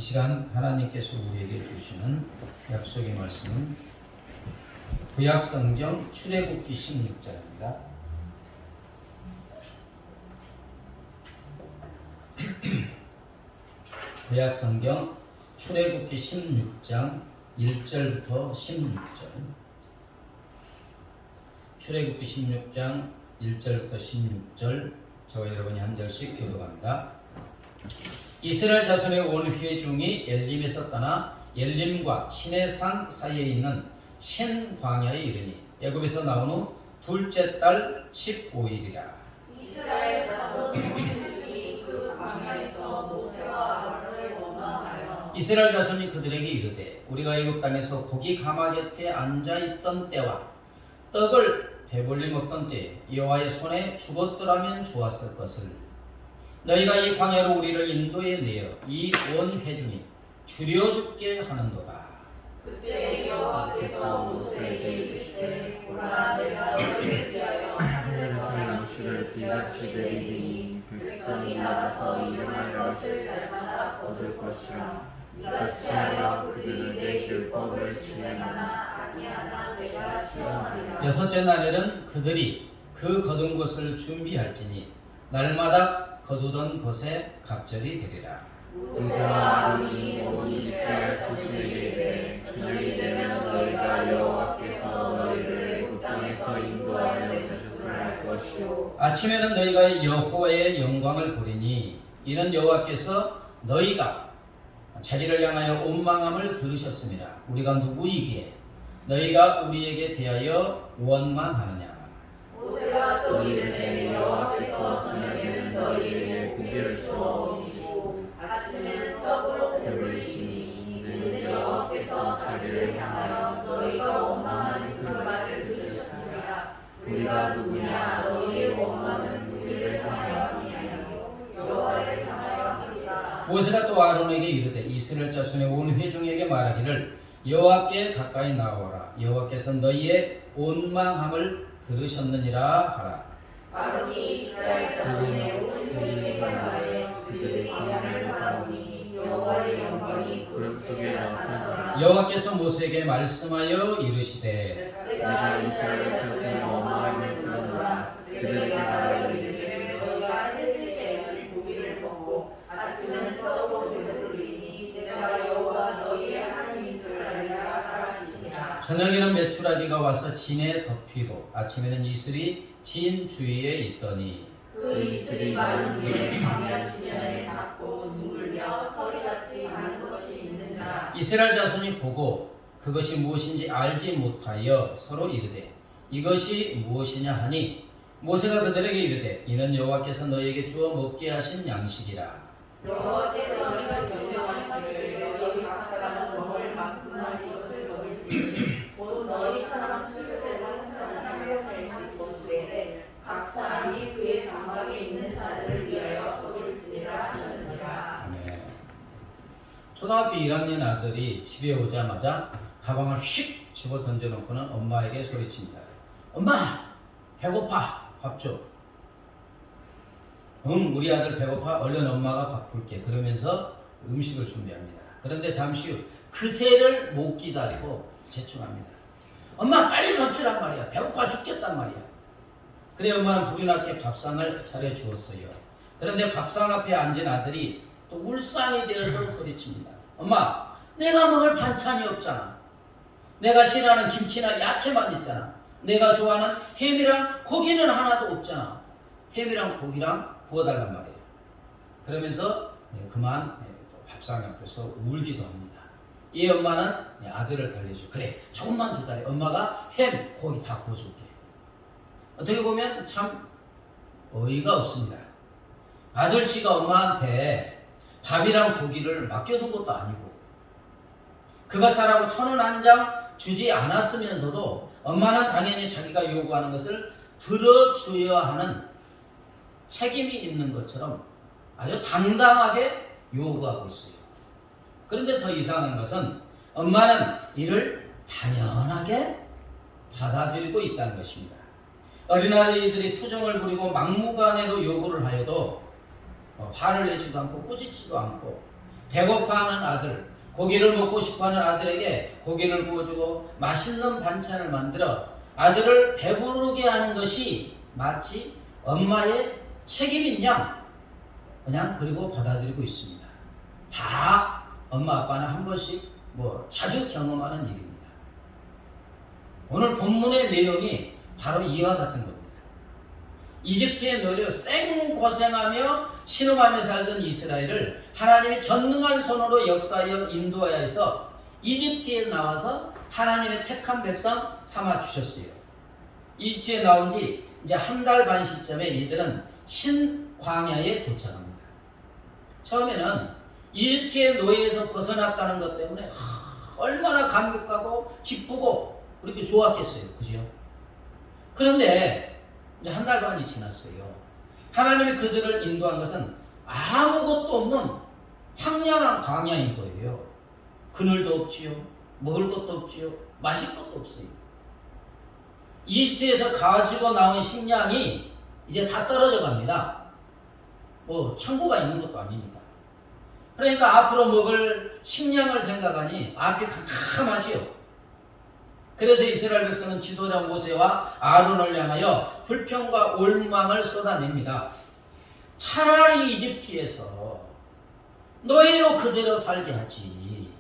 이 시간 하나님께서 우리에게 주시는 약속의 말씀은 구약성경 출애굽기 16장입니다. 구약성경 출애굽기 16장 1절부터 16절. 출애굽기 16장 1절부터 16절 저와 여러분이 한 절씩 교독합니다. 이스라엘 자손의 온 회중이 엘림에서 떠나 엘림과 시내산 사이에 있는 신광야에 이르니 애굽에서 나온 후 둘째 달 15일이라. 이스라엘 자손 온 회중이 그 광야에서 모세와 아론을 원망하여 이스라엘 자손이 그들에게 이르되 우리가 애굽 땅에서 고기 가마 곁에 앉아 있던 때와 떡을 배불리 먹던 때에 여호와의 손에 죽었더라면 좋았을 것을 너희가 이 광야로 우리를 인도해 내어 이 온 회중이 줄여 죽게 하는도다. 그때 여호와께서 모세에게 이르시되 보라 내가 너희를 위하여 하늘에서 양식을 비같이 내리리니 백성이 나가서 일용할 것을 날마다 얻을 것이라. 이같이 하여 그들이 내 율법을 준행하나 아니하나 내가 시험하리라. 여섯째 날에는 그들이 그 거둔 것을 준비할지니 날마다 거두던 것에 갑절이 되리라. 모세와 아론이 온 이스라엘 자손에게 이르되 저녁이 되면 너희가 여호와께서 너희를 애굽 땅에서 인도하여 내셨음을 알 것이요 아침에는 너희가 여호와의 영광을 보리니 이는 여호와께서 너희가 자기를 향하여 원망함을 들으셨습니다. 우리가 누구이기에 너희가 우리에게 대하여 원망하느냐. 모세가 또 이르되 여호와께서 저녁에는 너희에게 고기를 주어 먹이시고 아침에는 떡으로 배부르시니 이는 여호와께서 자기를 향하여 너희가 원망하는 그 말을 들으셨습니다. 우리가 누구냐 너희의 원망은 우리를 향하여 아니하고 여호와를 향하여 하리라. 모세가 또 아론에게 이르되 이스라엘 자손의 온 회중에게 말하기를 여호와께 가까이 나오라. 여호와께서 너희의 원망함을 들으셨느니라 하라. 아론이 이스라엘 자손의 온 회중에게 말하되 그들이 광야를 바라보니 여호와의 영광이 구름 속에 나타나더라. 여호와께서 모세에게 말씀하여 이르시되 내가 이스라엘 자손의 원망함을 들었노라. 그들에게 말하여 이르되 너희가 찢을 때에는 고기를 먹고 아침에는 떡으로 배부르리니 내가 여호와 너희의 하나님인 줄 알리라 하시니라. 저녁에는 메추라기가 와서 진에 덮이고 아침에는 이슬이 진 주위에 있더니 그 이슬이 마른 위에 광야 지면에 작고 둥글며 서리같이 많은 것이 있는지라. 이스라엘 자손이 보고 그것이 무엇인지 알지 못하여 서로 이르되 이것이 무엇이냐 하니 모세가 그들에게 이르되 이는 여호와께서 너희에게 주어 먹게 하신 양식이라. 여호와께서 너희가 명령하시기를 너희 각 사람은 먹을 만큼만 이것을 먹을지니 곧 너희 사람 수요대로 한 사람을 하여낼 수 있으되 각 사람이 그의 장막에 있는 자들을 위하여 거둘지니라 하셨느니라. 아멘. 초등학교 1학년 아들이 집에 오자마자 가방을 휙 집어 던져놓고는 엄마에게 소리칩니다. 엄마 배고파 밥 줘. 응 우리 아들 배고파 얼른 엄마가 밥 풀게. 그러면서 음식을 준비합니다. 그런데 잠시 후 그새를 못 기다리고 재촉합니다. 엄마 빨리 밥 주란 말이야. 배고파 죽겠단 말이야. 그래 엄마는 불이 나게 밥상을 차려주었어요. 그런데 밥상 앞에 앉은 아들이 또 울상이 되어서 소리칩니다. 엄마 내가 먹을 반찬이 없잖아. 내가 싫어하는 김치나 야채만 있잖아. 내가 좋아하는 햄이랑 고기는 하나도 없잖아. 햄이랑 고기랑 구워달란 말이에요. 그러면서 그만 또 밥상 앞에서 울기도 합니다. 이 엄마는 아들을 달래줘. 그래 조금만 기다려. 엄마가 햄 고기 다 구워줄게. 어떻게 보면 참 어이가 없습니다. 아들치가 엄마한테 밥이랑 고기를 맡겨둔 것도 아니고 그가 사라고 1,000원 한 장 주지 않았으면서도 엄마는 당연히 자기가 요구하는 것을 들어줘야 하는 책임이 있는 것처럼 아주 당당하게 요구하고 있어요. 그런데 더 이상한 것은 엄마는 이를 당연하게 받아들이고 있다는 것입니다. 어린아이들이 투정을 부리고 막무가내로 요구를 하여도 화를 내지도 않고 꾸짖지도 않고 배고파하는 아들, 고기를 먹고 싶어하는 아들에게 고기를 구워주고 맛있는 반찬을 만들어 아들을 배부르게 하는 것이 마치 엄마의 책임인 양 그냥 그리고 받아들이고 있습니다. 다 엄마 아빠는 한 번씩 자주 경험하는 일입니다. 오늘 본문의 내용이 바로 이와 같은 겁니다. 이집트의 노리로 생고생하며 신음하며 살던 이스라엘을 하나님이 전능한 손으로 역사하여 인도하여 해서 이집트에 나와서 하나님의 택한 백성 삼아 주셨어요. 이집트에 나온 지 이제 한 달 반 시점에 이들은 신광야에 도착합니다. 처음에는 이집트의 노예에서 벗어났다는 것 때문에 얼마나 감격하고 기쁘고 그렇게 좋았겠어요. 그죠? 그런데 이제 한 달 반이 지났어요. 하나님이 그들을 인도한 것은 아무것도 없는 황량한 광야인 거예요. 그늘도 없지요. 먹을 것도 없지요. 마실 것도 없어요. 이집트에서 가지고 나온 식량이 이제 다 떨어져 갑니다. 창고가 있는 것도 아니니까. 그러니까 앞으로 먹을 식량을 생각하니 앞이 캄캄하지요. 그래서 이스라엘 백성은 지도자 모세와 아론을 향하여 불평과 올망을 쏟아냅니다. 차라리 이집트에서 노예로 그대로 살게 하지.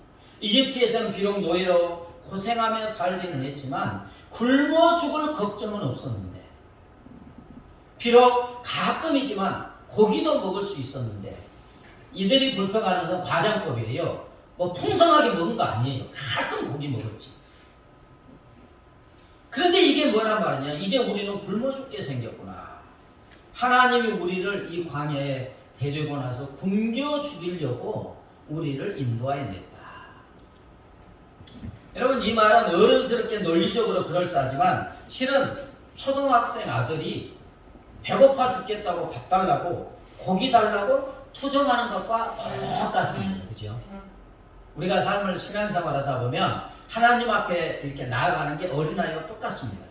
이집트에서는 비록 노예로 고생하며 살기는 했지만 굶어 죽을 걱정은 없었는데, 비록 가끔이지만 고기도 먹을 수 있었는데, 이들이 불평하는 건 과장법이에요. 풍성하게 먹은 거 아니에요. 가끔 고기 먹었지. 그런데 이게 뭐란 말이냐? 이제 우리는 굶어 죽게 생겼구나. 하나님이 우리를 이 광야에 데리고 나서 굶겨 죽이려고 우리를 인도하여 냈다. 여러분, 이 말은 어른스럽게 논리적으로 그럴싸하지만 실은 초등학생 아들이 배고파 죽겠다고 밥 달라고 고기 달라고 투정하는 것과 똑같습니다. 그죠? 우리가 삶을 신앙생활하다 보면 하나님 앞에 이렇게 나아가는 게 어린아이와 똑같습니다.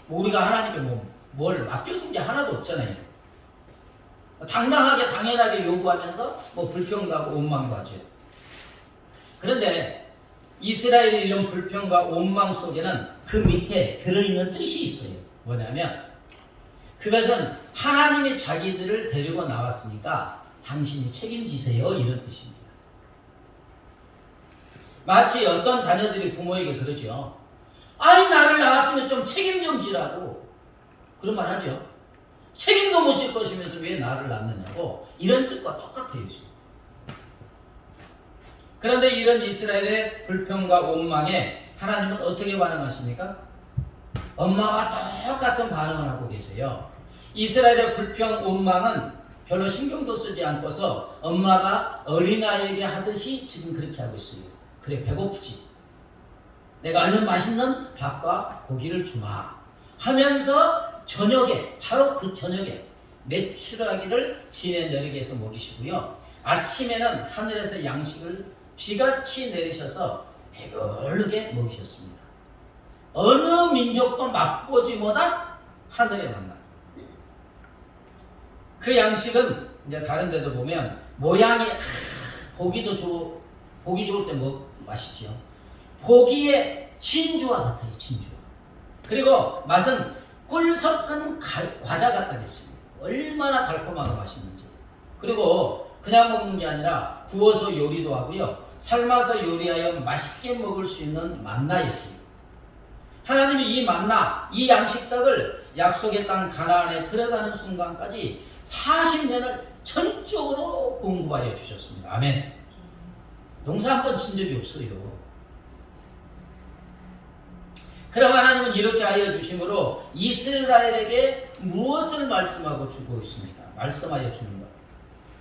우리가 하나님께 뭘 맡겨준 게 하나도 없잖아요. 당당하게 당연하게 요구하면서 불평도 하고 원망도 하죠. 그런데 이스라엘의 이런 불평과 원망 속에는 그 밑에 들어있는 뜻이 있어요. 뭐냐면 그것은 하나님이 자기들을 데리고 나왔으니까 당신이 책임지세요, 이런 뜻입니다. 마치 어떤 자녀들이 부모에게 그러죠. 아니, 나를 낳았으면 좀 책임 좀 지라고 그런 말 하죠. 책임도 못 질 것이면서 왜 나를 낳느냐고, 이런 뜻과 똑같아요. 그런데 이런 이스라엘의 불평과 원망에 하나님은 어떻게 반응하십니까? 엄마와 똑같은 반응을 하고 계세요. 이스라엘의 불평, 원망은 별로 신경도 쓰지 않고서 엄마가 어린아이에게 하듯이 지금 그렇게 하고 있어요. 그래, 배고프지? 내가 얼른 맛있는 밥과 고기를 주마 하면서 저녁에, 바로 그 저녁에 메추라기를 진에 내리게 해서 먹이시고요. 아침에는 하늘에서 양식을 비같이 내리셔서 배부르게 먹이셨습니다. 어느 민족도 맛보지 못한 하늘의 만나. 그 양식은 이제 다른 데도 보면 모양이 보기 좋을 때 맛있죠. 보기에 진주와 같아요. 진주와. 그리고 맛은 꿀 섞은 과자 같다겠습니다. 얼마나 달콤하고 맛있는지. 그리고 그냥 먹는 게 아니라 구워서 요리도 하고요, 삶아서 요리하여 맛있게 먹을 수 있는 만나였어요. 하나님이 이 만나, 이 양식떡을 약속의 땅 가나안에 들어가는 순간까지 40년을 전적으로 공급하여 주셨습니다. 아멘. 농사 한 번 진 적이 없어요. 그럼 하나님은 이렇게 하여 주심으로 이스라엘에게 무엇을 말씀하고 주고 있습니까? 말씀하여 주는 것.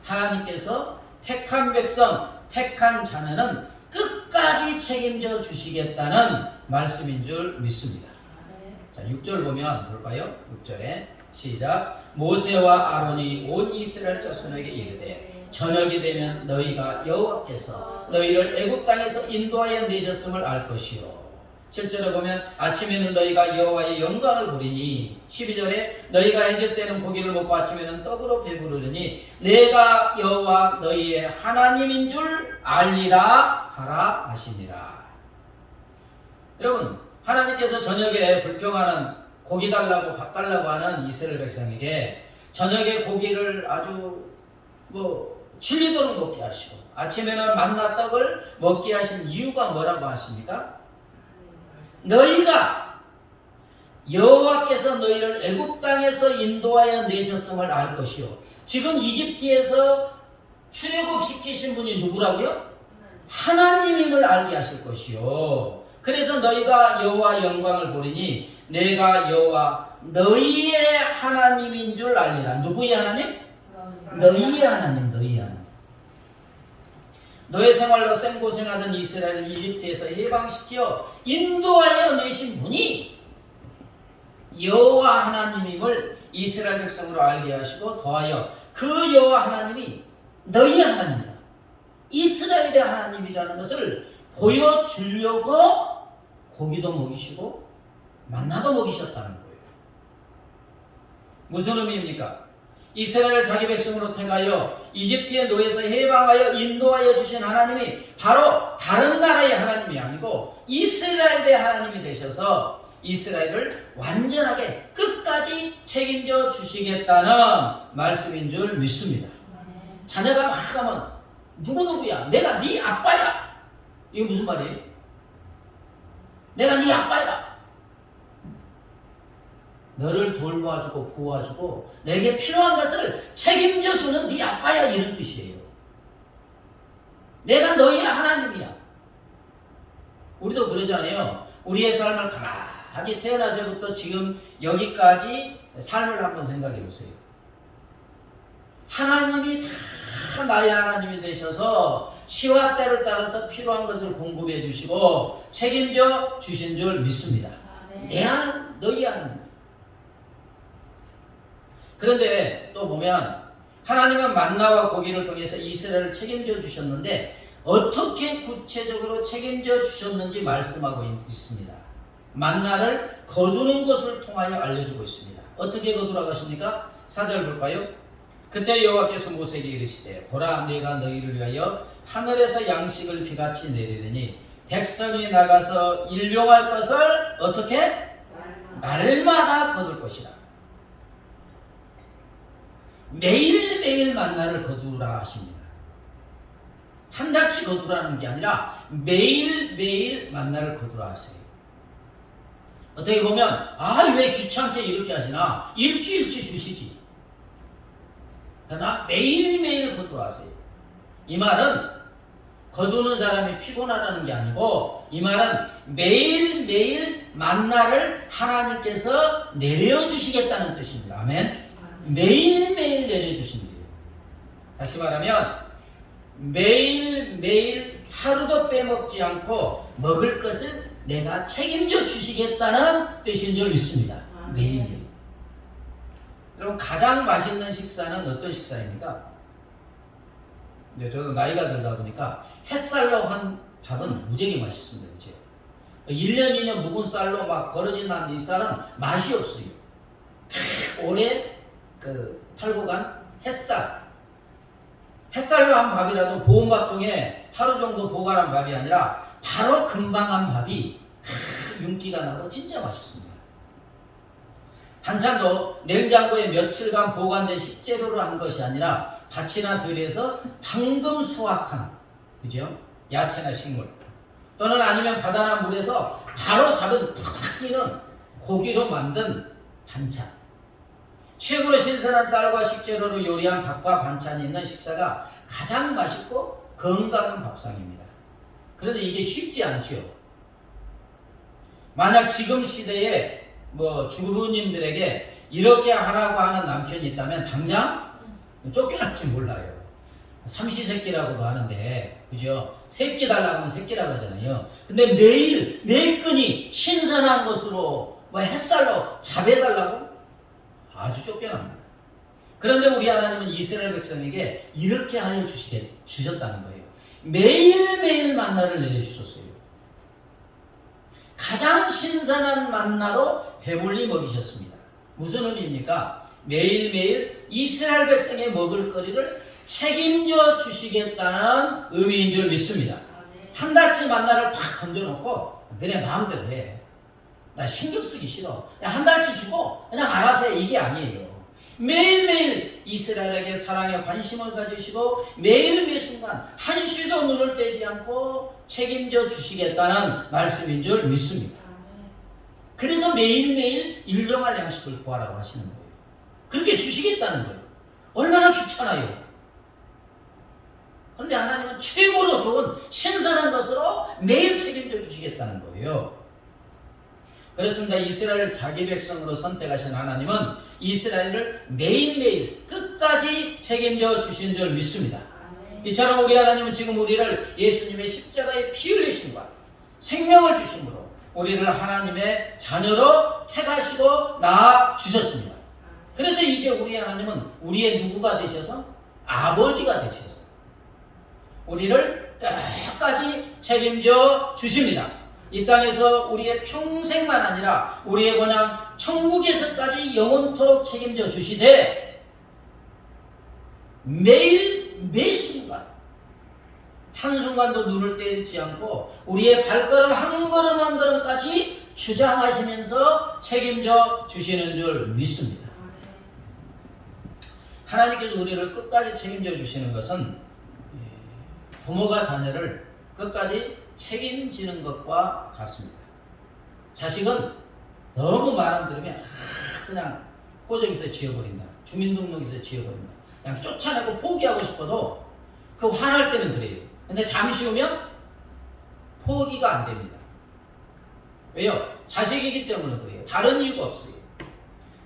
하나님께서 택한 백성, 택한 자녀는 끝까지 책임져 주시겠다는 말씀인 줄 믿습니다. 자, 6절 보면 볼까요? 6절에 시작. 모세와 아론이 온 이스라엘 자손에게 이르되 저녁이 되면 너희가 여호와께서 너희를 애굽 땅에서 인도하여 내셨음을 알 것이요 7절에 보면 아침에는 너희가 여호와의 영광을 보리니 12절에 너희가 해질 때는 고기를 먹고 아침에는 떡으로 배부르리니 내가 여호와 너희의 하나님인 줄 알리라 하라 하시니라. 여러분, 하나님께서 저녁에 불평하는 고기 달라고 밥 달라고 하는 이스라엘 백성에게 저녁에 고기를 아주 질리도록 먹게 하시고 아침에는 만나 떡을 먹게 하신 이유가 뭐라고 하십니까? 너희가 여호와께서 너희를 애굽 땅에서 인도하여 내셨음을 알 것이요. 지금 이집트에서 출애굽시키신 분이 누구라고요? 하나님임을 알게 하실 것이요. 그래서 너희가 여호와 영광을 보리니 내가 여호와 너희의 하나님인 줄 알리라. 누구의 하나님? 너희의 하나님, 너희의 하나님. 노예 생활로 생고생하던 이스라엘을 이집트에서 해방시켜 인도하여 내신 분이 여호와 하나님임을 이스라엘 백성으로 알게 하시고 더하여 그 여호와 하나님이 너희의 하나님이다, 이스라엘의 하나님이라는 것을 보여주려고 고기도 먹이시고 만나도 먹이셨다는 거예요. 무슨 의미입니까? 이스라엘을 자기 백성으로 택하여 이집트의 노예에서 해방하여 인도하여 주신 하나님이 바로 다른 나라의 하나님이 아니고 이스라엘의 하나님이 되셔서 이스라엘을 완전하게 끝까지 책임져 주시겠다는 말씀인 줄 믿습니다. 자녀가 막 하면 누구누구야? 내가 네 아빠야. 이게 무슨 말이에요? 내가 네 아빠야. 너를 돌봐주고 보호해주고 내게 필요한 것을 책임져주는 네 아빠야, 이런 뜻이에요. 내가 너희의 하나님이야. 우리도 그러잖아요. 우리의 삶을 가만히 태어나서부터 지금 여기까지 삶을 한번 생각해 보세요. 하나님이 다 나의 하나님이 되셔서 시와 때를 따라서 필요한 것을 공급해 주시고 책임져 주신 줄 믿습니다. 내 하나님, 너희 하나님. 그런데 또 보면 하나님은 만나와 고기를 통해서 이스라엘을 책임져 주셨는데 어떻게 구체적으로 책임져 주셨는지 말씀하고 있습니다. 만나를 거두는 것을 통하여 알려주고 있습니다. 어떻게 거두라고 하십니까? 4절 볼까요? 그때 여호와께서 모세에게 이르시되 보라, 내가 너희를 위하여 하늘에서 양식을 비같이 내리리니 백성이 나가서 일용할 것을 어떻게? 날마다 거둘 것이라. 매일매일 만나를 거두라 하십니다. 한 달치 거두라는 게 아니라 매일매일 만나를 거두라 하세요. 어떻게 보면 왜 귀찮게 이렇게 하시나? 일주일치 주시지. 그러나 매일매일 거두라 하세요. 이 말은 거두는 사람이 피곤하다는 게 아니고 이 말은 매일매일 만나를 하나님께서 내려주시겠다는 뜻입니다. 아멘. 매일매일 내려주신대요. 다시 말하면 매일매일 하루도 빼먹지 않고 먹을 것을 내가 책임져 주시겠다는 뜻인 줄 믿습니다. 매일매일. 여러분, 가장 맛있는 식사는 어떤 식사입니까? 이제 저도 나이가 들다 보니까 햇살로 한 밥은 무지하게 맛있습니다. 그죠? 1년 2년 묵은 쌀로 막 버러진 한 이 쌀은 맛이 없어요. 오래 털고 간 햇살로 한 밥이라도 보온밥통에 하루 정도 보관한 밥이 아니라 바로 금방 한 밥이 윤기가 나고 진짜 맛있습니다. 반찬도 냉장고에 며칠간 보관된 식재료로 한 것이 아니라 밭이나 들에서 방금 수확한, 그죠? 야채나 식물 또는 아니면 바다나 물에서 바로 잡은 탁 튀는 고기로 만든 반찬, 최고로 신선한 쌀과 식재료로 요리한 밥과 반찬이 있는 식사가 가장 맛있고 건강한 밥상입니다. 그런데 이게 쉽지 않죠. 만약 지금 시대에 주부님들에게 이렇게 하라고 하는 남편이 있다면 당장 쫓겨날지 몰라요. 삼시세끼라고도 하는데, 그죠? 새끼 달라고 하면 새끼라고 하잖아요. 근데 매일끈이 신선한 것으로 햇살로 밥 해달라고? 아주 쫓겨납니다. 그런데 우리 하나님은 이스라엘 백성에게 이렇게 하여 주셨다는 거예요. 매일매일 만나를 내려주셨어요. 가장 신선한 만나로 배불리 먹이셨습니다. 무슨 의미입니까? 매일매일 이스라엘 백성의 먹을 거리를 책임져 주시겠다는 의미인 줄 믿습니다. 한 달치 만나를 탁 던져놓고 너네 마음대로 해. 나 신경 쓰기 싫어. 한 달치 주고 그냥 알아서 해. 이게 아니에요. 매일매일 이스라엘에게 사랑에 관심을 가지시고 매일 매 순간 한시도 눈을 떼지 않고 책임져 주시겠다는 말씀인 줄 믿습니다. 그래서 매일매일 일용할 양식을 구하라고 하시는 거예요. 그렇게 주시겠다는 거예요. 얼마나 귀찮아요. 그런데 하나님은 최고로 좋은 신선한 것으로 매일 책임져 주시겠다는 거예요. 그렇습니다. 이스라엘 자기 백성으로 선택하신 하나님은 이스라엘을 매일매일 끝까지 책임져 주신 줄 믿습니다. 이처럼 우리 하나님은 지금 우리를 예수님의 십자가에 피 흘리심과 생명을 주심으로 우리를 하나님의 자녀로 택하시고 낳아 주셨습니다. 그래서 이제 우리 하나님은 우리의 누구가 되셔서 아버지가 되셔서 우리를 끝까지 책임져 주십니다. 이 땅에서 우리의 평생만 아니라 우리의 고향 천국에서까지 영원토록 책임져 주시되 매일 매 순간 한순간도 눈을 떼지 않고 우리의 발걸음 한 걸음 한 걸음까지 주장하시면서 책임져 주시는 줄 믿습니다. 하나님께서 우리를 끝까지 책임져 주시는 것은 부모가 자녀를 끝까지 책임지는 것과 같습니다. 자식은 너무 말 안 들으면 그냥 호적에서 지워버린다. 주민등록에서 지워버린다. 그냥 쫓아내고 포기하고 싶어도 그 화날 때는 그래요. 근데 잠시 후면 포기가 안 됩니다. 왜요? 자식이기 때문에 그래요. 다른 이유가 없어요.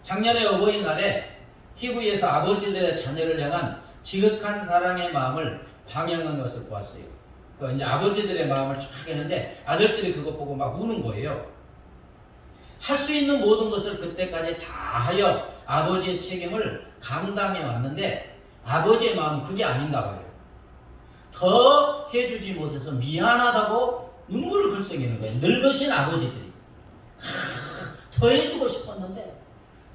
작년에 어버이날에 TV에서 아버지들의 자녀를 향한 지극한 사랑의 마음을 방영한 것을 보았어요. 이제 아버지들의 마음을 쫙 했는데 아들들이 그거 보고 막 우는 거예요. 할 수 있는 모든 것을 그때까지 다 하여 아버지의 책임을 감당해 왔는데 아버지의 마음은 그게 아닌가 봐요. 더 해주지 못해서 미안하다고 눈물을 글썽이는 거예요. 늙으신 아버지들이. 더 해주고 싶었는데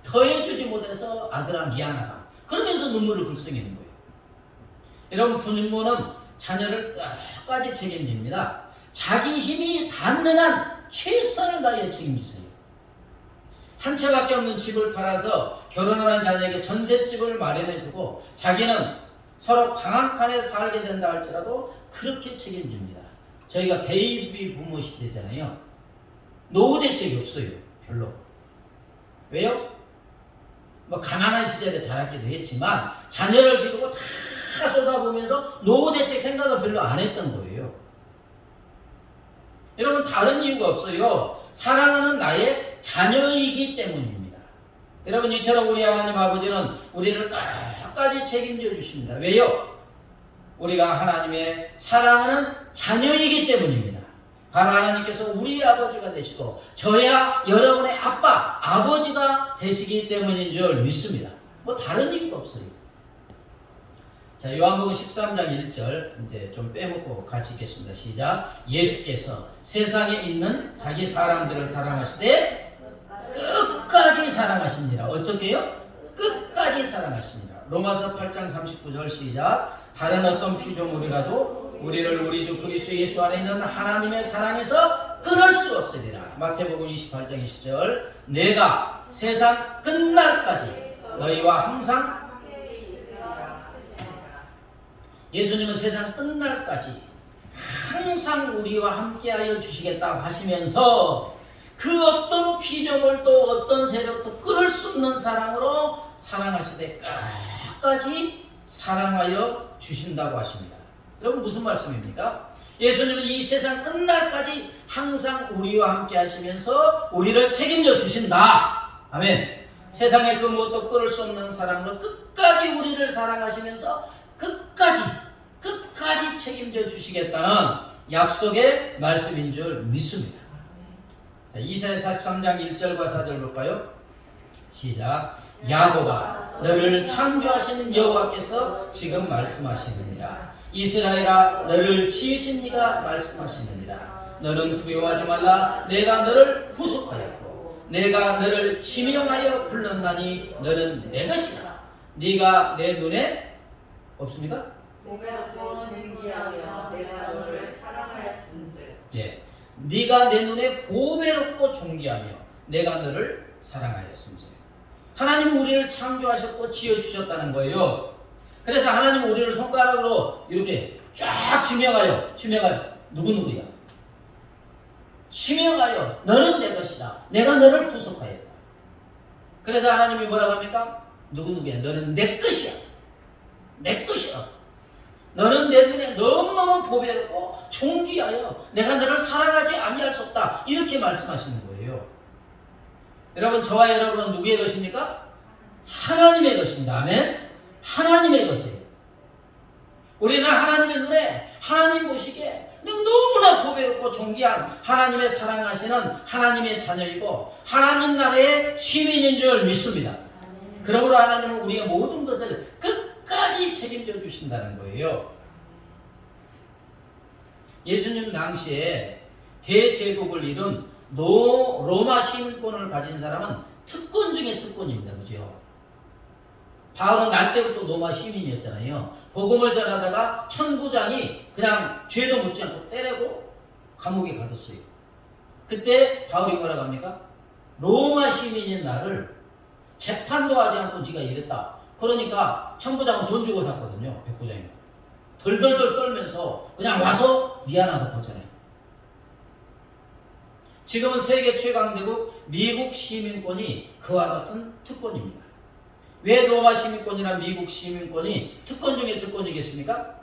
더 해주지 못해서 아들아 미안하다. 그러면서 눈물을 글썽이는 거예요. 여러분, 부모는 자녀를 끝까지 책임집니다. 자기 힘이 닿는 한 최선을 다해 책임지세요. 한 채밖에 없는 집을 팔아서 결혼하는 자녀에게 전셋집을 마련해주고 자기는 서로 방 한 칸에 살게 된다 할지라도 그렇게 책임집니다. 저희가 베이비 부모 시대잖아요. 노후 대책이 없어요. 별로. 왜요? 뭐 가난한 시절에 자랐기도 했지만 자녀를 기르고 다 쏟아보면서 노후 대책 생각을 별로 안 했던 거예요. 여러분, 다른 이유가 없어요. 사랑하는 나의 자녀이기 때문입니다. 여러분, 이처럼 우리 하나님 아버지는 우리를 끝까지 책임져 주십니다. 왜요? 우리가 하나님의 사랑하는 자녀이기 때문입니다. 바로 하나님께서 우리의 아버지가 되시고 저야 여러분의 아빠, 아버지가 되시기 때문인 줄 믿습니다. 뭐 다른 이유가 없어요. 자, 요한복음 13장 1절 이제 좀 빼먹고 같이 읽겠습니다. 시작. 예수께서 세상에 있는 자기 사람들을 사랑하시되 끝까지 사랑하십니다. 어떻게요? 끝까지 사랑하십니다. 로마서 8장 39절 시작. 다른 어떤 피조물이라도 우리를 우리 주 그리스도 예수 안에 있는 하나님의 사랑에서 끊을 수 없으리라. 마태복음 28장 20절. 내가 세상 끝날까지 너희와 항상, 예수님은 세상 끝날까지 항상 우리와 함께하여 주시겠다고 하시면서 그 어떤 피조물도 어떤 세력도 끊을 수 없는 사랑으로 사랑하시되 끝까지 사랑하여 주신다고 하십니다. 여러분, 무슨 말씀입니까? 예수님은 이 세상 끝날까지 항상 우리와 함께 하시면서 우리를 책임져 주신다. 아멘. 세상의 그 무엇도 끊을 수 없는 사랑으로 끝까지 우리를 사랑하시면서 끝까지 책임져 주시겠다는 약속의 말씀인 줄 믿습니다. 자, 이사야 43장 1절과 4절 볼까요? 시작. 야곱아, 너를 창조하신 여호와께서 지금 말씀하시느니라. 이스라엘아, 너를 지으신 이가 말씀하시느니라. 너는 두려워하지 말라. 내가 너를 구속하였고 내가 너를 지명하여 불렀나니 너는 내 것이다. 네가 내 눈에 없습니까? 보배롭고 존귀하며 내가 너를 사랑하였은즉. 예, 네가 내 눈에 보배롭고 존귀하며 내가 너를 사랑하였은즉. 하나님은 우리를 창조하셨고 지어주셨다는 거예요. 그래서 하나님은 우리를 손가락으로 이렇게 쫙 지명하여 누구누구야? 지명하여 너는 내 것이다. 내가 너를 구속하였다. 그래서 하나님이 뭐라고 합니까? 누구누구야? 너는 내 것이야. 내 것이야. 너는 내 눈에 너무너무 보배롭고 존귀하여 내가 너를 사랑하지 아니할 수 없다. 이렇게 말씀하시는 거예요. 여러분, 저와 여러분은 누구의 것입니까? 하나님의 것입니다. 아멘. 하나님의 것이에요. 우리는 하나님의 눈에 하나님 보시기에 너무나 보배롭고 존귀한 하나님의 사랑하시는 하나님의 자녀이고 하나님 나라의 시민인 줄 믿습니다. 그러므로 하나님은 우리의 모든 것을 끝까지 책임져 주신다는 거예요. 예수님 당시에 대제국을 이룬 로마 시민권을 가진 사람은 특권 중에 특권입니다. 그죠? 바울은 날 때부터 로마 시민이었잖아요. 복음을 전하다가 천부장이 그냥 죄도 묻지 않고 때리고 감옥에 가뒀어요. 그때 바울이 뭐라고 합니까? 로마 시민인 나를 재판도 하지 않고 네가 이랬다. 그러니까 천부장은 돈 주고 샀거든요. 백부장이 덜덜덜 떨면서 그냥 와서 미안하다고 하잖아요. 지금은 세계 최강대국 미국 시민권이 그와 같은 특권입니다. 왜 로마 시민권이나 미국 시민권이 특권 중에 특권이겠습니까?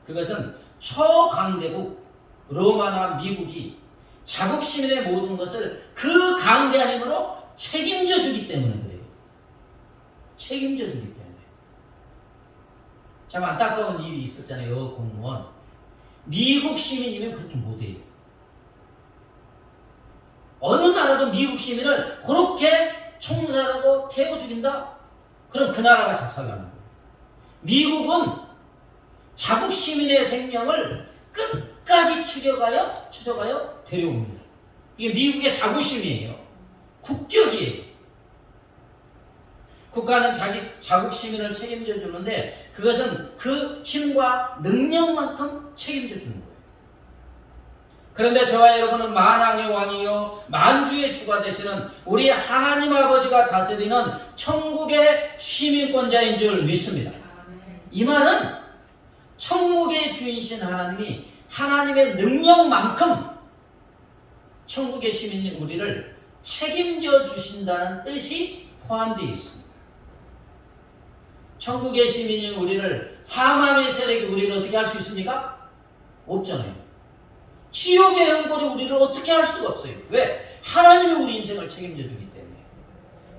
그것은 초강대국 로마나 미국이 자국 시민의 모든 것을 그 강대한 힘으로 책임져 주기 때문에 그래요. 책임져 주기 때문에. 참 안타까운 일이 있었잖아요. 공무원. 미국 시민이면 그렇게 못해요. 어느 나라도 미국 시민을 그렇게 총살하고 태워 죽인다? 그럼 그 나라가 작살나는 거예요. 미국은 자국 시민의 생명을 끝까지 추적하여 데려옵니다. 이게 미국의 자부심이에요. 국격이에요. 국가는 자국 시민을 책임져 주는데 그것은 그 힘과 능력만큼 책임져 주는 거예요. 그런데 저와 여러분은 만왕의 왕이요 만주의 주가 되시는 우리 하나님 아버지가 다스리는 천국의 시민권자인 줄 믿습니다. 이 말은 천국의 주인이신 하나님이 하나님의 능력만큼 천국의 시민인 우리를 책임져 주신다는 뜻이 포함되어 있습니다. 천국의 시민인 우리를 사망의 세력이 우리를 어떻게 할 수 있습니까? 없잖아요. 지옥의 형벌이 우리를 어떻게 할 수가 없어요. 왜? 하나님이 우리 인생을 책임져 주기 때문에.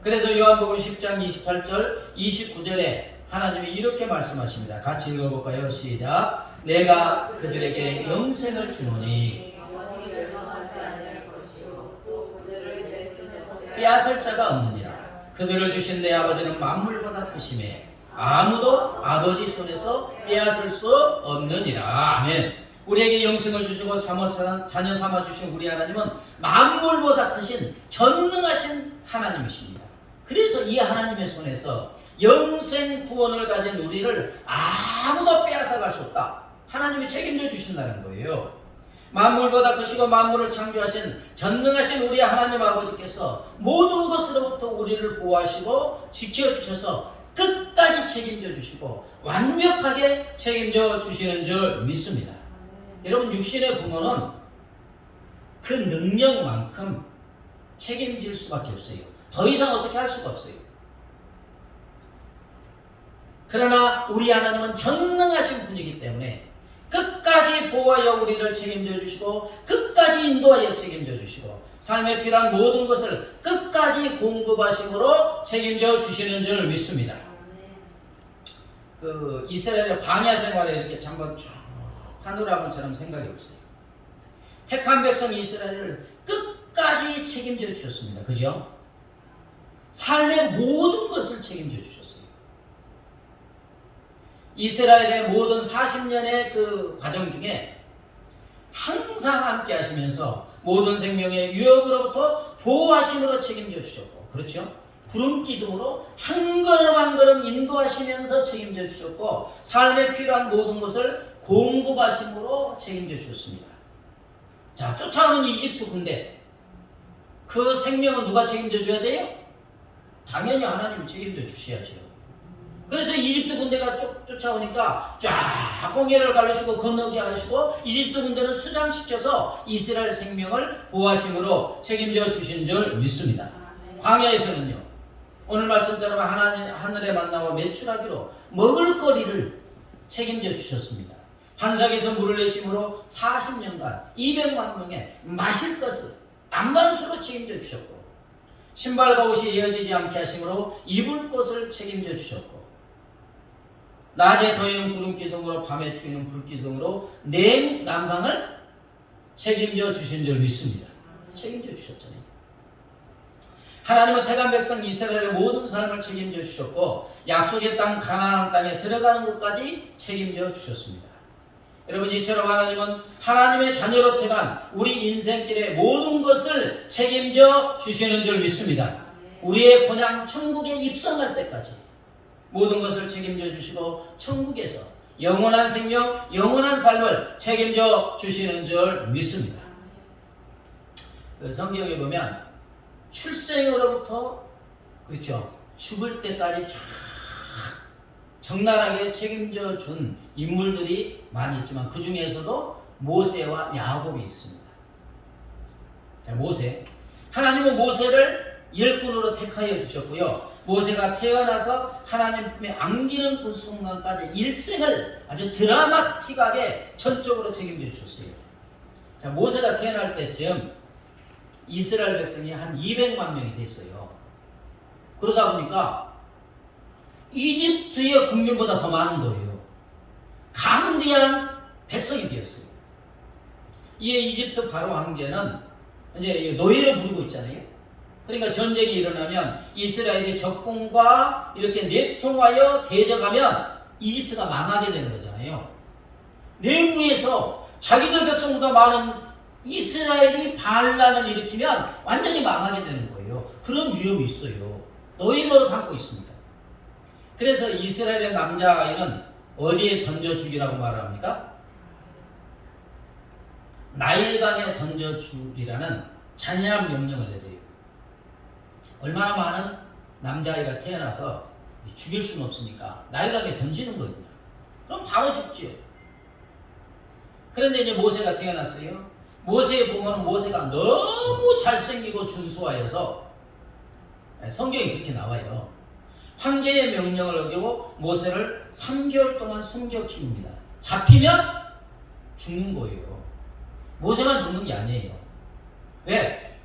그래서 요한복음 10장 28절 29절에 하나님이 이렇게 말씀하십니다. 같이 읽어볼까요? 시작. 내가 그들에게 영생을 주노니 빼앗을 자가 없느니라. 그들을 주신 내 아버지는 만물보다 크심에 아무도 아버지 손에서 빼앗을 수 없느니라. 아멘. 우리에게 영생을 주시고 자녀 삼아 주신 우리 하나님은 만물보다 크신 전능하신 하나님이십니다. 그래서 이 하나님의 손에서 영생 구원을 가진 우리를 아무도 빼앗아갈 수 없다. 하나님이 책임져 주신다는 거예요. 만물보다 크시고 만물을 창조하신 전능하신 우리 하나님 아버지께서 모든 것으로부터 우리를 보호하시고 지켜주셔서 끝까지 책임져 주시고 완벽하게 책임져 주시는 줄 믿습니다. 여러분, 육신의 부모는 그 능력만큼 책임질 수밖에 없어요. 더 이상 어떻게 할 수가 없어요. 그러나 우리 하나님은 전능하신 분이기 때문에 끝까지 보호하여 우리를 책임져 주시고 끝까지 인도하여 책임져 주시고 삶에 필요한 모든 것을 끝까지 공급하심으로 책임져 주시는 줄 믿습니다. 그 이스라엘의 광야 생활에 이렇게 한번 쭉 하늘아버지처럼 생각해 보세요. 택한 백성 이스라엘을 끝까지 책임져 주셨습니다. 그죠? 삶의 모든 것을 책임져 주셨어요. 이스라엘의 모든 40년의 그 과정 중에 항상 함께 하시면서 모든 생명의 위협으로부터 보호하심으로 책임져 주셨고, 그렇죠? 구름 기둥으로 한 걸음 한 걸음 인도하시면서 책임져 주셨고, 삶에 필요한 모든 것을 공급하심으로 책임져 주셨습니다. 자, 쫓아오는 이집트 군대, 그 생명은 누가 책임져 줘야 돼요? 당연히 하나님이 책임져 주셔야죠. 그래서 이집트 군대가 쫓아오니까 쫙 홍해를 가르시고 건너게 하시고, 이집트 군대는 수장시켜서 이스라엘 생명을 보호하심으로 책임져 주신 줄 믿습니다. 광야에서는요, 오늘 말씀처럼 하늘의 만나와 매출하기로 먹을거리를 책임져 주셨습니다. 반석에서 물을 내심으로 40년간 200만 명의 마실 것을 안반수로 책임져 주셨고, 신발과 옷이 이어지지 않게 하심으로 입을 것을 책임져 주셨고, 낮에 더위는 구름기둥으로 밤에 추위는 불기둥으로 냉난방을 책임져 주신 줄 믿습니다. 책임져 주셨잖아요. 하나님은 택한 백성 이스라엘의 모든 삶을 책임져 주셨고, 약속의 땅 가나안 땅에 들어가는 것까지 책임져 주셨습니다. 여러분, 이처럼 하나님은 하나님의 자녀로 태어난 우리 인생길의 모든 것을 책임져 주시는 줄 믿습니다. 우리의 본향 천국에 입성할 때까지 모든 것을 책임져 주시고, 천국에서 영원한 생명, 영원한 삶을 책임져 주시는 줄 믿습니다. 성경에 보면 출생으로부터, 그렇죠, 죽을 때까지 쫙 적나라하게 책임져 준 인물들이 많이 있지만, 그 중에서도 모세와 야곱이 있습니다. 자, 모세. 하나님은 모세를 일꾼으로 택하여 주셨고요. 모세가 태어나서 하나님 품에 안기는 그 순간까지 일생을 아주 드라마틱하게 전적으로 책임져 주셨어요. 자, 모세가 태어날 때쯤 이스라엘 백성이 한 200만 명이 됐어요. 그러다 보니까 이집트의 국민보다 더 많은 거예요. 강대한 백성이 되었어요. 이에 이집트 바로 황제는 이제 노예를 부리고 있잖아요. 그러니까 전쟁이 일어나면 이스라엘이 적군과 이렇게 내통하여 대적하면 이집트가 망하게 되는 거잖아요. 내부에서 자기들 백성보다 많은 이스라엘이 반란을 일으키면 완전히 망하게 되는 거예요. 그런 위험이 있어요. 노예로 삼고 있습니다. 그래서 이스라엘의 남자아이는 어디에 던져 죽이라고 말합니까? 나일강에 던져 죽이라는 잔인한 명령을 내려요. 얼마나 많은 남자아이가 태어나서 죽일 수는 없으니까 나일강에 던지는 거예요. 그럼 바로 죽지요. 그런데 이제 모세가 태어났어요. 모세에 보면 모세가 너무 잘생기고 준수하여서, 성경에 그렇게 나와요. 황제의 명령을 어기고 모세를 3개월 동안 숨겨 키웁니다. 잡히면 죽는 거예요. 모세만 죽는 게 아니에요. 왜?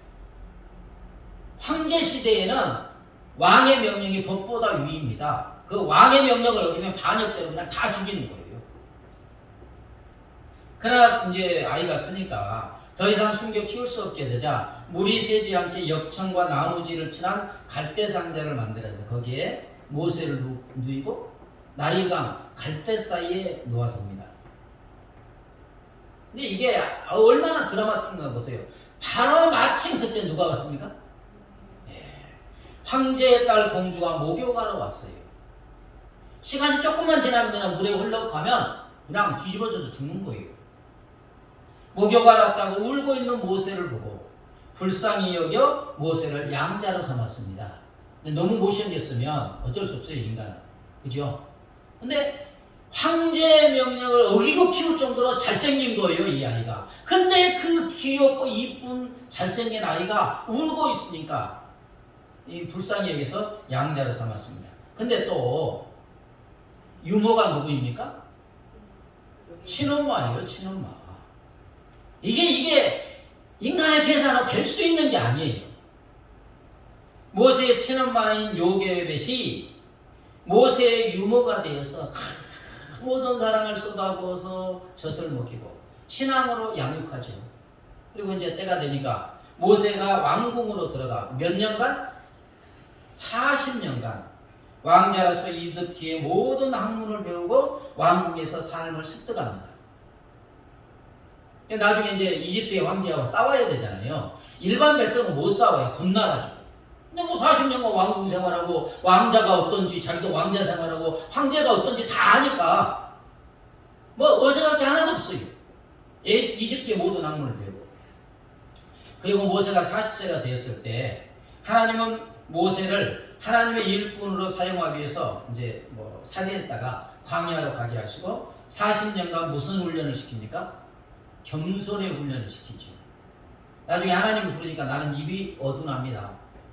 황제 시대에는 왕의 명령이 법보다 위입니다. 그 왕의 명령을 어기면 반역죄로 그냥 다 죽이는 거예요. 그러나 이제 아이가 크니까 더 이상 숨겨 키울 수 없게 되자 물이 새지 않게 역청과 나무지를 칠한 갈대 상자를 만들어서 거기에 모세를 누이고 나일강 갈대 사이에 놓아둡니다. 근데 이게 얼마나 드라마틱한가 보세요. 바로 마침 그때 누가 왔습니까? 황제의 딸 공주가 목욕하러 왔어요. 시간이 조금만 지나면 그냥 물에 흘러가면 그냥 뒤집어져서 죽는 거예요. 목욕하러 왔다고 울고 있는 모세를 보고 불쌍히 여겨 모세를 양자로 삼았습니다. 근데 너무 못생겼으면 어쩔 수 없어요, 인간은. 그죠? 근데 황제의 명령을 어기고 키울 정도로 잘생긴 거예요, 이 아이가. 근데 그 귀엽고 이쁜 잘생긴 아이가 울고 있으니까 이 불쌍히 여기서 양자로 삼았습니다. 근데 또 유모가 누구입니까? 친엄마예요, 친엄마. 이게 인간의 계산으로 될 수 있는 게 아니에요. 모세의 친엄마인 요게벳이 모세의 유모가 되어서 모든 사랑을 쏟아부어서 젖을 먹이고 신앙으로 양육하죠. 그리고 이제 때가 되니까 모세가 왕궁으로 들어가 몇 년간? 40년간 왕자로서 이집트의 모든 학문을 배우고 왕궁에서 삶을 습득합니다. 나중에 이제 이집트의 황제하고 싸워야 되잖아요. 일반 백성은 못 싸워요. 겁나가지고. 근데 뭐 40년간 왕궁 생활하고 왕자가 어떤지 자기도 왕자 생활하고 황제가 어떤지 다 아니까 뭐 어색할 게 하나도 없어요. 이집트의 모든 학문을 배우고. 그리고 모세가 40세가 되었을 때 하나님은 모세를 하나님의 일꾼으로 사용하기 위해서 이제 뭐 살해했다가 광야로 가게 하시고 40년간 무슨 훈련을 시킵니까? 겸손의 훈련을 시키죠. 나중에 하나님을 부르니까 나는 입이 어둔합니다.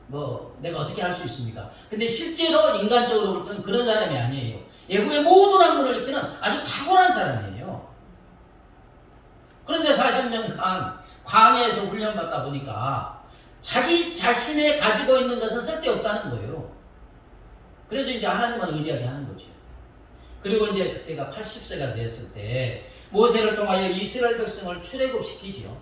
뭐 내가 어떻게 할 수 있습니까? 근데 실제로 인간적으로 볼 때는 그런 사람이 아니에요. 예고의 모든 학문을 익히는 아주 탁월한 사람이에요. 그런데 40년간 광야에서 훈련받다 보니까 자기 자신이 가지고 있는 것은 쓸데없다는 거예요. 그래서 이제 하나님만 의지하게 하는 거죠. 그리고 이제 그때가 80세가 되었을 때 모세를 통하여 이스라엘 백성을 출애굽시키지요.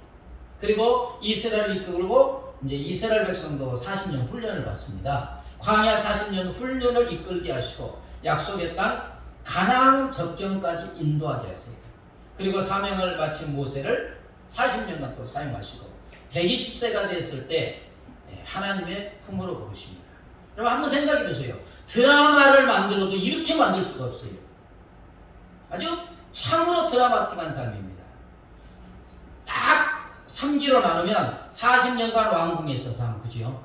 그리고 이스라엘을 이끌고 이제 이스라엘 백성도 40년 훈련을 받습니다. 광야 40년 훈련을 이끌게 하시고 약속의 땅 가나안 접경까지 인도하게 하세요. 그리고 사명을 마친 모세를 40년간 또 사용하시고 120세가 됐을 때 하나님의 품으로 부르십니다. 여러분 한번 생각해 보세요. 드라마를 만들어도 이렇게 만들 수가 없어요. 아주 참으로 드라마틱한 삶입니다. 딱 3기로 나누면 40년간 왕궁에서 삶, 그죠?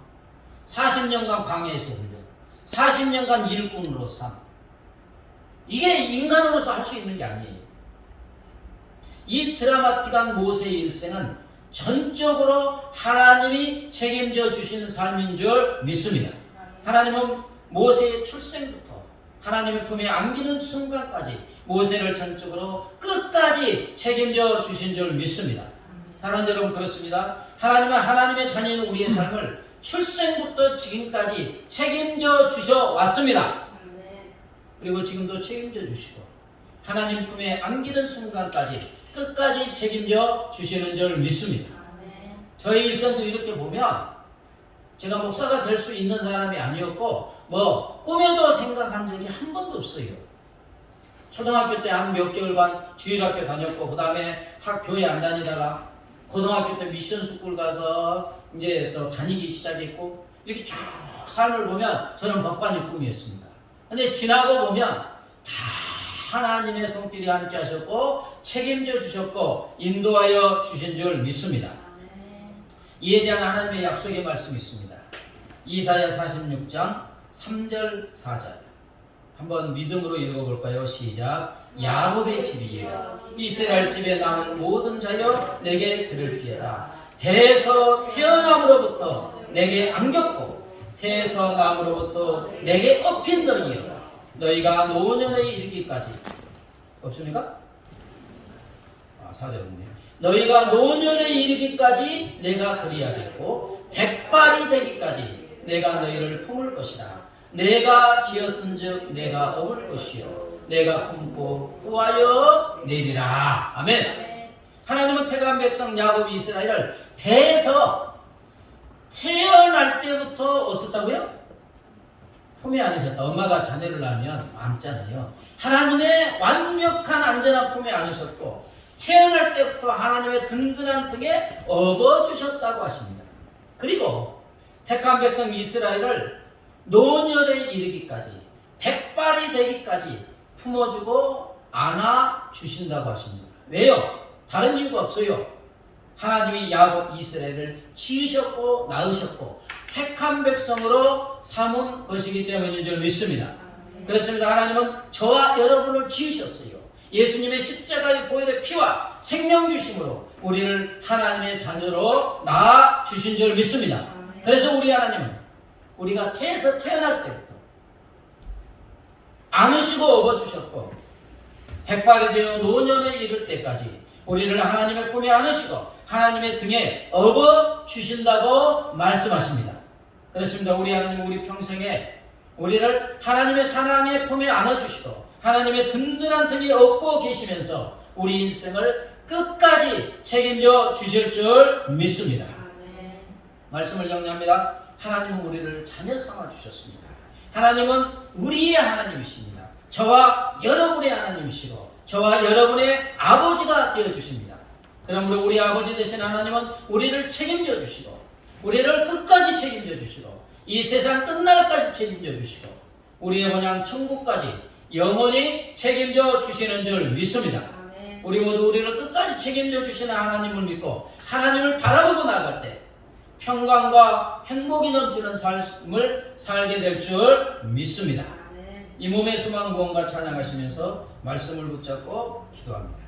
40년간 광야에서 훈련, 40년간 일꾼으로 삶. 이게 인간으로서 할 수 있는 게 아니에요. 이 드라마틱한 모세의 일생은 전적으로 하나님이 책임져 주신 삶인 줄 믿습니다. 하나님은 모세의 출생부터 하나님의 품에 안기는 순간까지 모세를 전적으로 끝까지 책임져 주신 줄 믿습니다. 사랑하는 여러분, 그렇습니다. 하나님은 하나님의 자녀인 우리의 삶을 출생부터 지금까지 책임져 주셔 왔습니다. 그리고 지금도 책임져 주시고 하나님 품에 안기는 순간까지 끝까지 책임져 주시는 줄 믿습니다. 저희 일생도 이렇게 보면 제가 목사가 될 수 있는 사람이 아니었고 뭐 꿈에도 생각한 적이 한 번도 없어요. 초등학교 때 한 몇 개월간 주일학교 다녔고 그 다음에 교회 안 다니다가 고등학교 때 미션 스쿨 가서 이제 또 다니기 시작했고 이렇게 쭉 삶을 보면 저는 법관이 꿈이었습니다. 근데 지나고 보면 다 하나님의 손길이 함께 하셨고 책임져 주셨고 인도하여 주신 줄 믿습니다. 이에 대한 하나님의 약속의 말씀이 있습니다. 이사야 46장 3절 4절 한번 믿음으로 읽어볼까요? 시작. 야곱의 집이여 이스라엘 집에 남은 모든 자여 내게 들을지어다. 배에서 태어남으로부터 내게 안겼고 태에서 남으로부터 내게 업힌 너희여 너희가 노년에 이르기까지 없습니까? 4절인데 너희가 노년에 이르기까지 내가 그리하겠고 백발이 되기까지 내가 너희를 품을 것이다. 내가 지었은즉 내가 업을 것이요 내가 품고 구하여 내리라. 아멘. 하나님은 택한 백성 야곱 이스라엘을 배에서 태어날 때부터 어떻다고요? 품에 안으셨다. 엄마가 자녀를 낳으면 안잖아요. 하나님의 완벽한 안전한 품에 안으셨고 태어날 때부터 하나님의 든든한 등에 업어주셨다고 하십니다. 그리고 택한 백성 이스라엘을 노년에 이르기까지 백발이 되기까지 품어주고 안아주신다고 하십니다. 왜요? 다른 이유가 없어요. 하나님이 야곱 이스라엘을 지으셨고 낳으셨고 택한 백성으로 삼은 것이기 때문인 줄 믿습니다. 그렇습니다. 하나님은 저와 여러분을 지으셨어요. 예수님의 십자가의 보혈의 피와 생명 주심으로 우리를 하나님의 자녀로 낳아 주신 줄 믿습니다. 그래서 우리 하나님은 우리가 태에서 태어날 때부터 안으시고 업어주셨고 백발이 되어 노년에 이를 때까지 우리를 하나님의 품에 안으시고 하나님의 등에 업어주신다고 말씀하십니다. 그렇습니다. 우리 하나님은 우리 평생에 우리를 하나님의 사랑의 품에 안아주시고 하나님의 든든한 등에 업고 계시면서 우리 인생을 끝까지 책임져 주실 줄 믿습니다. 말씀을 정리합니다. 하나님은 우리를 자녀 삼아 주셨습니다. 하나님은 우리의 하나님이십니다. 저와 여러분의 하나님이시고 저와 여러분의 아버지가 되어 주십니다. 그러므로 우리 아버지 되신 하나님은 우리를 책임져 주시고 우리를 끝까지 책임져 주시고 이 세상 끝날까지 책임져 주시고 우리의 본향 천국까지 영원히 책임져 주시는 줄 믿습니다. 아멘. 우리 모두 우리를 끝까지 책임져 주시는 하나님을 믿고 하나님을 바라보고 나아갈 때 평강과 행복이 넘치는 삶을 살게 될 줄 믿습니다. 아멘. 이 몸의 소망 구원과 찬양하시면서 말씀을 붙잡고 기도합니다.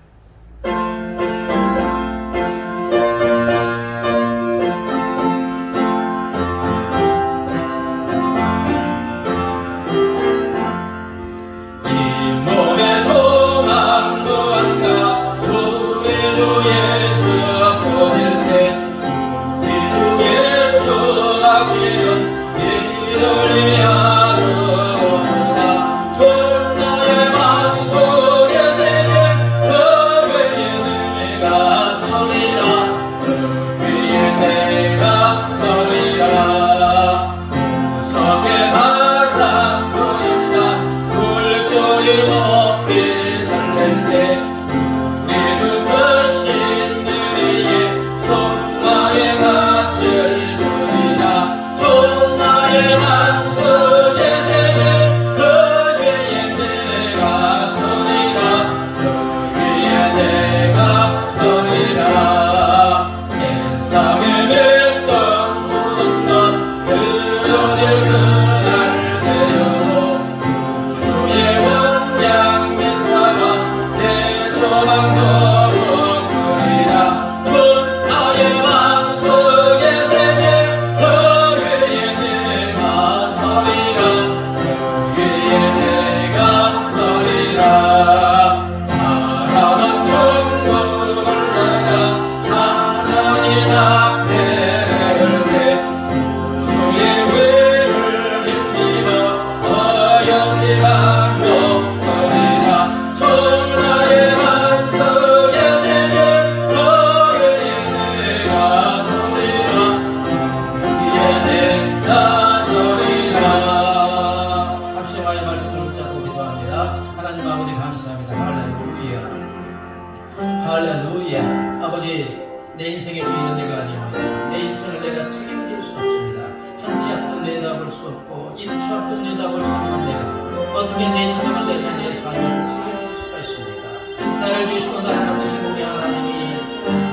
할렐루야. 아버지, 내 인생의 주인은 내가 아니오니 내 인생을 내가 책임질 수 없습니다. 한 치 앞도 내다볼 수 없고 1초 앞도 내다볼 수 없는 내가 어떻게 내 인생을 내 자녀의 삶을 책임질 수가 있습니까? 나를 주시고 나를 만드신 우리 하나님이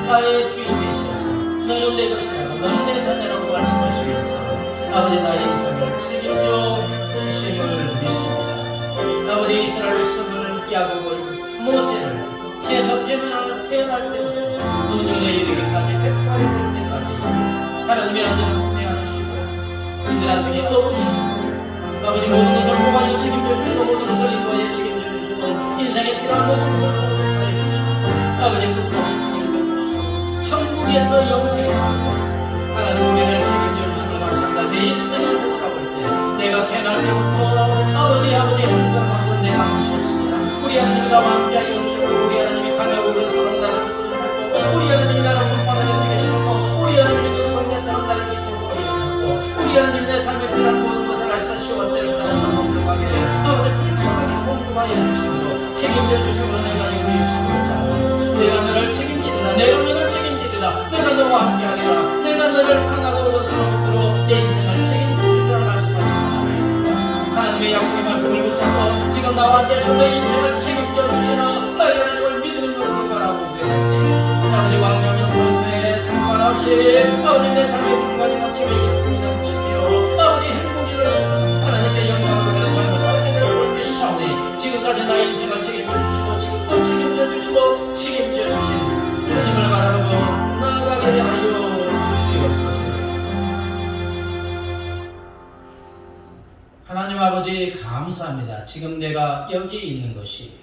나의 주인 되셔서 너는 내 것이라고 너는 내 자녀라고 말씀하시면서 아버지 나의 인생을 책임져 주심을 믿습니다. 아버지 이스라엘 백성을 야곱을 모세를 태에서 태어날 때부터 노년에 이르기까지 100발이 될 때까지 하나님의 안전을 분명하시고 든든한 등에 업으시고 아버지 모든 것을 보관하여 책임져 주시고 모든 것을 인도하여 책임져 주시고 인생에 필요한 모든 것을 공급하여 주시고 아버지 끝까지 책임져 주시고 천국에서 영생에서 하나님 우리를 책임져 주시고 감사합니다. 내 인생을 돌아볼 때 내가 태어날 때부터 아버지 한가한 건 내가 할 수 없습니다. 우리 하나님이 나와 함께하여 주시고 우리 하나님이 가며 오른 사람 나를 붙들고 우리 하나님이 나를 손바닥에 새겨주셨고 우리 하나님이 내 손녀처럼 나를 지켜보고 해주셨고 우리 하나님이 내 삶에 필요한 모든 것을 아시사 시원대로 따라서 넘어가게 아버지 풍성하게 공급하여 주시고 책임져 주시므로 내가 여기 있습니다. 내가 너를 책임지리라 내가 너를 책임지리라 내가 너와 함께하리라 내가 너를 강하고 오른손으로 붙들어 내 인생을 책임지리라 말씀하신 하나님입니다. 하나님의 약속의 말씀을 붙잡고 지금 나와 함께하시고 내 인생을 책임져 주시는 나의 하나님을 믿음의 눈으로 바라보게 될때 아버지 왕명의 구원에 상관없이 아버지 내 삶의 평강이 넘치며 기쁨이 넘치며 아버지 행복이 넘치며 하나님의 영광을 누리는 삶을 살게 될 줄 믿사오니 지금까지 나의 인생을 책임져 주시고 지금도 책임져 주시고 책임져 주신 주님을 바라보고 나아가게 하여 주시옵소서. 하나님 아버지 감사합니다. 지금 내가 여기에 있는 것이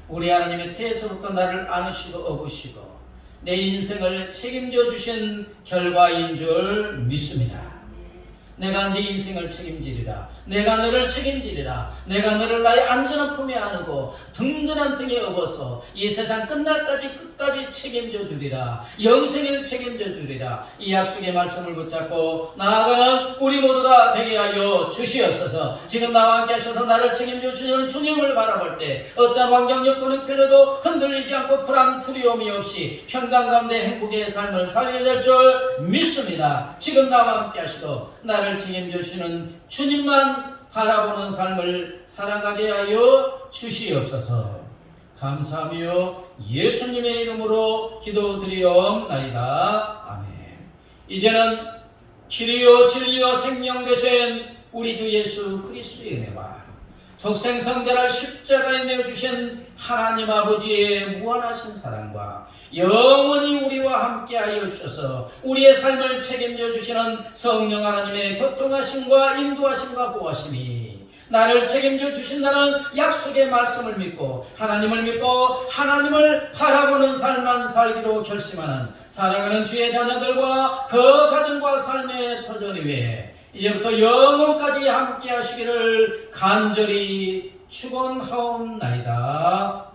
우리 하나님의 태에서부터 나를 안으시고 업으시고 내 인생을 책임져 주신 결과인 줄 믿습니다. 내가 네 인생을 책임지리라. 내가 너를 책임지리라. 내가 너를 나의 안전한 품에 안고 든든한 등에 업어서 이 세상 끝날까지 끝까지 책임져 주리라. 영생을 책임져 주리라. 이 약속의 말씀을 붙잡고 나아가는 우리 모두가 되게 하여 주시옵소서. 지금 나와 함께 하셔서 나를 책임져 주시는 주님을 바라볼 때 어떤 환경 여건의 편에도 흔들리지 않고 불안 두려움이 없이 평강 가운데 행복의 삶을 살게 될 줄 믿습니다. 지금 나와 함께 하시고 나를 책임져 주시는 주님만 바라보는 삶을 살아가게 하여 주시옵소서. 감사하며 예수님의 이름으로 기도드리옵나이다. 아멘. 이제는 길이요 진리요 생명 되신 우리 주 예수 그리스도의 은혜와 독생성자를 십자가에 내어주신 하나님 아버지의 무한하신 사랑과 영원히 우리와 함께하여 주셔서 우리의 삶을 책임져 주시는 성령 하나님의 교통하심과 인도하심과 보호하심이 나를 책임져 주신다는 약속의 말씀을 믿고 하나님을 바라보는 삶만 살기로 결심하는 사랑하는 주의 자녀들과 그 가정과 삶의 터전 위에 이제부터 영원까지 함께 하시기를 간절히 축원하옵나이다.